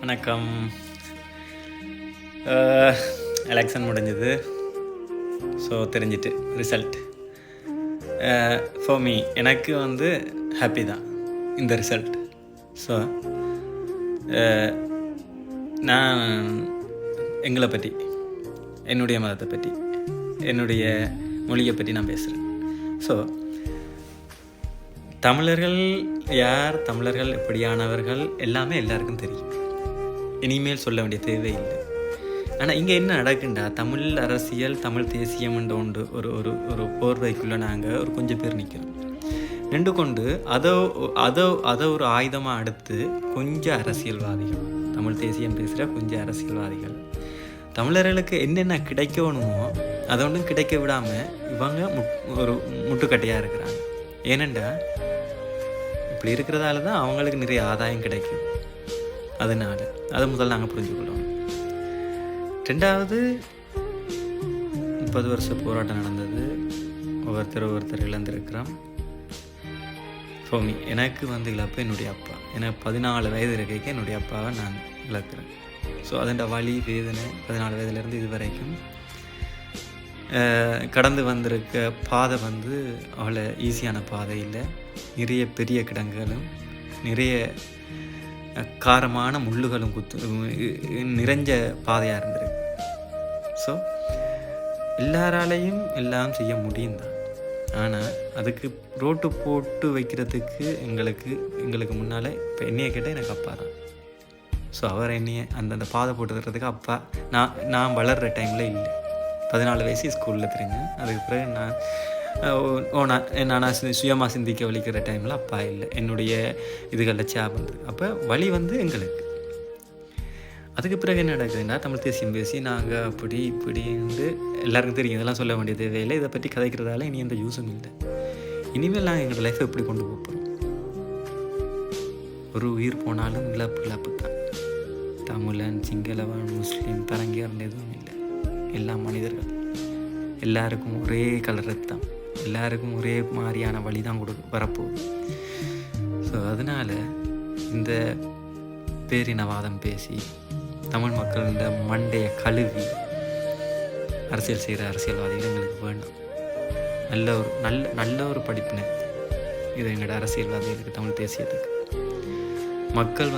வணக்கம். எலெக்ஷன் முடிஞ்சது. ஸோ தெரிஞ்சிட்டு ரிசல்ட் ஃபார் மீ எனக்கு ஹாப்பி தான் இந்த ரிசல்ட். ஸோ நான் எங்களை பற்றி, என்னுடைய மதத்தை பற்றி, என்னுடைய மொழியை பற்றி நான் பேசுகிறேன். ஸோ தமிழர்கள் யார், தமிழர்கள் எப்படியானவர்கள் எல்லாமே எல்லாருக்கும் தெரியும். இனிமேல் சொல்ல வேண்டிய தேவையில்லை. ஆனால் இங்கே என்ன நடக்குண்டா, தமிழ் அரசியல், தமிழ் தேசியம் என்ற ஒன்று ஒரு ஒரு ஒரு போர்வைக்குள்ளே நாங்கள் ஒரு கொஞ்சம் பேர் நிற்கிறோம். நின்று கொண்டு அதை ஒரு ஆயுதமாக அடுத்து கொஞ்சம் அரசியல்வாதிகள், தமிழ் தேசியம் பேசுகிற கொஞ்சம் அரசியல்வாதிகள் தமிழர்களுக்கு என்னென்ன கிடைக்கணுமோ அதை ஒன்றும் கிடைக்க விடாமல் இவங்க ஒரு முட்டுக்கட்டையாக இருக்கிறாங்க. ஏனெண்டா இப்படி இருக்கிறதால தான் அவங்களுக்கு நிறைய ஆதாயம் கிடைக்கும். அதனால் அதை முதல்ல நாங்கள் புரிஞ்சுக்கொள்ளணும். ரெண்டாவது, 30 வருஷ போராட்டம் நடந்தது. ஒவ்வொருத்தர் இழந்திருக்கிறோம். ஃபோமி எனக்கு இழப்பு என்னுடைய அப்பா. எனக்கு 14 வயது இருக்கைக்கு என்னுடைய அப்பாவை நான் இழக்கிறேன். ஸோ அதோட வலி வேதனை 14 வயதுலேருந்து இது வரைக்கும் கடந்து வந்திருக்க பாதை அவ்வளோ ஈஸியான பாதை இல்லை. நிறைய பெரிய கிடங்குகளும் நிறைய காரமான முள்ளுகளும் நிறைஞ்ச பாதையாக இருந்திருக்கு. ஸோ எல்லாராலையும் எல்லாம் செய்ய முடியும் தான். ஆனால் அதுக்கு ரோட்டு போட்டு வைக்கிறதுக்கு எங்களுக்கு முன்னால் இப்போ என்னையை கேட்டால் எனக்கு அப்பா தான். ஸோ அவர் என்னையை அந்த பாதை போட்டு தர்றதுக்கு அப்பா நான் வளர்கிற டைமில் இல்லை. 14 வயசு ஸ்கூலில் தெரிஞ்சேன். அதுக்கு பிறகு நான் சுயமாக சிந்திக்க வலிக்கிற டைமில் அப்பா இல்லை. என்னுடைய இதுகளில் சேப் அப்போ வழி எங்களுக்கு. அதுக்கு பிறகு என்ன நடக்குதுன்னா, தமிழ் தேசியம் பேசி நாங்கள் அப்படி இப்படின்னு எல்லாருக்கும் தெரியும். இதெல்லாம் சொல்ல வேண்டிய தேவையில்லை. இதை பற்றி கதைக்கிறதால இனி எந்த யூஸும் இல்லை. இனிமேல் நாங்கள் எங்களோட லைஃப்பை எப்படி கொண்டு போகிறோம்? ஒரு உயிர் போனாலும் இழப்பு தான். தமிழன், சிங்களவன், முஸ்லீம், பரங்கியர்னு எதுவும் இல்லை. எல்லா மனிதர்கள், எல்லாருக்கும் ஒரே கலர் ரத்தம், எல்லாருக்கும் ஒரே மாதிரியான வழி தான் வரப்போகுது. ஸோ அதனால் இந்த பேரினவாதம் பேசி தமிழ் மக்கள் இந்த மண்டையை கழுவி அரசியல் செய்கிற அரசியல்வாதிகள் எங்களுக்கு வேண்டாம். நல்ல ஒரு படிப்பினை இது எங்களோட அரசியல்வாதிகளுக்கு, தமிழ் தேசியத்துக்கு. மக்கள்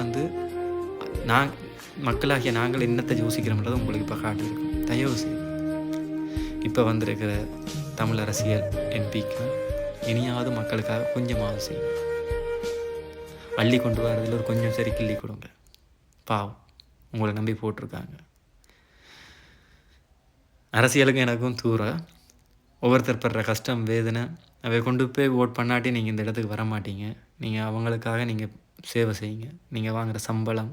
மக்களாகிய நாங்கள் என்னத்தை யோசிக்கிறோம்ன்றது உங்களுக்கு இப்போ காட்டியிருக்கோம். தயவு செய்து இப்போ வந்திருக்கிற தமிழ் அரசியல் எம்பிக்கு இனியாவது மக்களுக்காக கொஞ்சமாவது செய்யும். அள்ளி கொண்டு வரதில் ஒரு கொஞ்சம் சரி கிள்ளி கொடுங்க. பாவம், உங்களை நம்பி போட்டிருக்காங்க. அரசியலுக்கு எனக்கும் தூரம். ஒவ்வொருத்தர் படுற கஷ்டம், வேதனை, அவை கொண்டு போய் ஓட் பண்ணாட்டி நீங்கள் இந்த இடத்துக்கு வர மாட்டீங்க. நீங்கள் அவங்களுக்காக நீங்கள் சேவை செய்யுங்க. நீங்கள் வாங்குகிற சம்பளம்,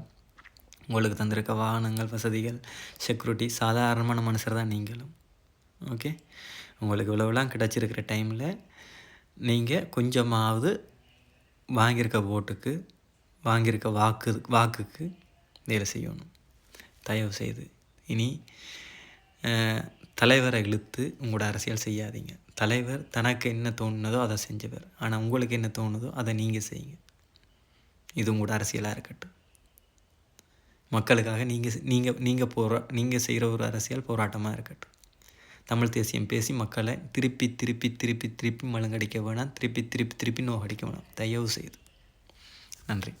உங்களுக்கு தந்திருக்க வாகனங்கள், வசதிகள், செக்யூரிட்டி, சாதாரணமான மனுஷர் தான் நீங்களும். ஓகே, உங்களுக்கு இவ்வளோலாம் கிடச்சிருக்கிற டைமில் நீங்கள் கொஞ்சமாவது வாங்கியிருக்க ஓட்டுக்கு, வாங்கியிருக்க வாக்குக்கு வேலை செய்யணும். தயவு செய்து இனி தலைவரை இழுத்து உங்களோட அரசியல் செய்யாதீங்க. தலைவர் தனக்கு என்ன தோணுனதோ அதை செஞ்சவர். ஆனால் உங்களுக்கு என்ன தோணுதோ அதை நீங்கள் செய்யுங்க. இது உங்களோட அரசியலாக இருக்கட்டும். மக்களுக்காக நீங்கள் செய்கிற ஒரு அரசியல் போராட்டமாக இருக்கட்டும். தமிழ் தேசியம் பேசி மக்களை திருப்பி மழுங்கடிக்க வேணாம். திருப்பி நோகடிக்க வேணாம். தயவு செய்து. நன்றி.